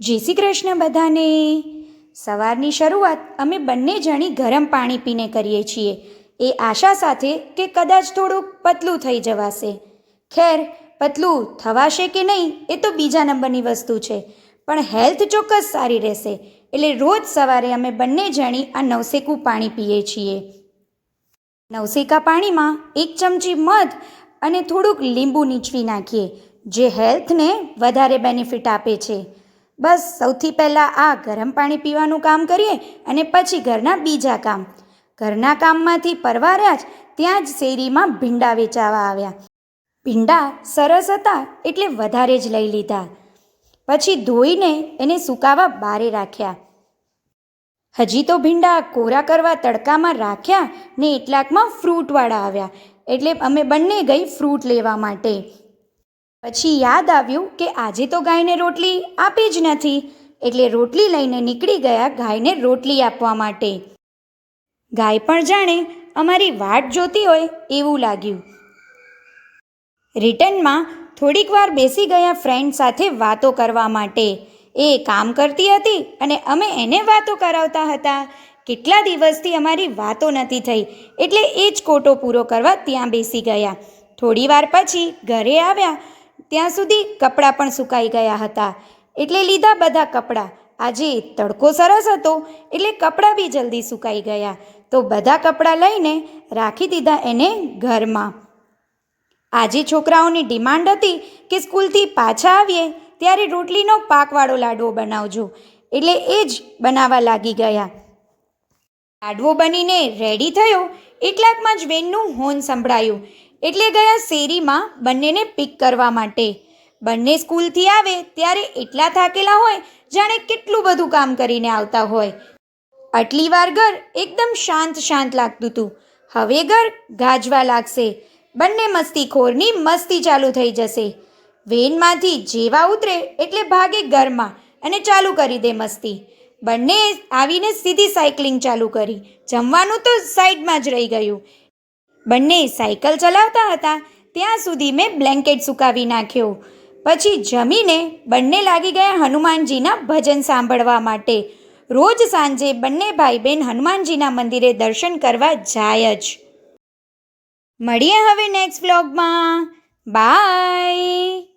જય શ્રી કૃષ્ણ બધાને. સવારની શરૂઆત અમે બંને જણી ગરમ પાણી પીને કરીએ છીએ, એ આશા સાથે કે કદાચ થોડુંક પતલું થઈ જવાશે. ખેર, પતલું થવાશે કે નહીં એ તો બીજા નંબરની વસ્તુ છે, પણ હેલ્થ ચોક્કસ સારી રહેશે. એટલે રોજ સવારે અમે બંને જણી આ નવસેકું પાણી પીએ છીએ. નવસેકા પાણીમાં 1 ચમચી મધ અને થોડુંક લીંબુ નીચવી નાખીએ, જે હેલ્થને વધારે બેનિફિટ આપે છે. બસ સૌથી પહેલાં આ ગરમ પાણી પીવાનું કામ કરીએ અને પછી ઘરના બીજા કામ. ઘરના કામમાંથી પરવાર્યા જ ત્યાં જ શેરીમાં ભીંડા વેચાવા આવ્યા. ભીંડા સરસ હતા એટલે વધારે જ લઈ લીધા. પછી ધોઈને એને સુકાવા બારે રાખ્યા. હજી તો ભીંડા કોરા કરવા તડકામાં રાખ્યા ને એટલાકમાં ફ્રૂટવાળા આવ્યા, એટલે અમે બંને ગઈ ફ્રૂટ લેવા માટે. પછી યાદ આવ્યું કે આજે તો ગાયને રોટલી આપી જ નથી, એટલે રોટલી લઈને નીકળી ગયા ગાયને રોટલી આપવા માટે. ગાય પણ જાણે અમારી વાટ જોતી હોય એવું લાગ્યું. રિટર્નમાં થોડીક વાર બેસી ગયા ફ્રેન્ડ સાથે વાતો કરવા માટે. એ કામ કરતી હતી અને અમે એને વાતો કરાવતા હતા. કેટલા દિવસથી અમારી વાતો નથી થઈ, એટલે એ જ કોટો પૂરો કરવા ત્યાં બેસી ગયા. થોડી વાર પછી ઘરે આવ્યા ત્યાં સુધી કપડાં પણ સુકાઈ ગયા હતા, એટલે લીધા બધા કપડાં. આજે તડકો સરસ હતો એટલે કપડાં બી જલ્દી સુકાઈ ગયા, તો બધા કપડાં લઈને રાખી દીધા એને ઘરમાં. આજે છોકરાઓની ડિમાન્ડ હતી કે સ્કૂલથી પાછા આવીએ ત્યારે રોટલીનો પાકવાળો લાડવો બનાવજો, એટલે એ જ બનાવવા લાગી ગયા. લાડવો બનીને રેડી થયો એટલાકમાં જ વેનનું હોર્ન સંભળાયું, એટલે ગયા શેરીમાં બંનેને પિક કરવા માટે. બંને સ્કૂલથી આવે ત્યારે એટલા થાકેલા હોય જાણે કેટલું બધું કામ કરીને આવતા હોય. આટલી વાર ઘર એકદમ શાંત શાંત લાગતું હતું, હવે ઘર ગાજવા લાગશે. બંને મસ્તીખોરની મસ્તી ચાલુ થઈ જશે. વેનમાંથી જેવા ઉતરે એટલે ભાગે ઘરમાં અને ચાલુ કરી દે મસ્તી. બંને આવીને સીધી સાયકલિંગ ચાલુ કરી. જમવાનું તો સાઈડમાં જ રહી ગયું. બંને સાયકલ ચલાવતા હતા ત્યાં સુધી મેં બ્લેન્કેટ સુકાવી નાખ્યો. પછી જમીને બંને લાગી ગયા હનુમાનજીના ભજન સાંભળવા માટે. રોજ સાંજે બંને ભાઈ બહેન હનુમાનજીના મંદિરે દર્શન કરવા જાય જ. મળીએ હવે નેક્સ્ટ વ્લોગમાં. બાય.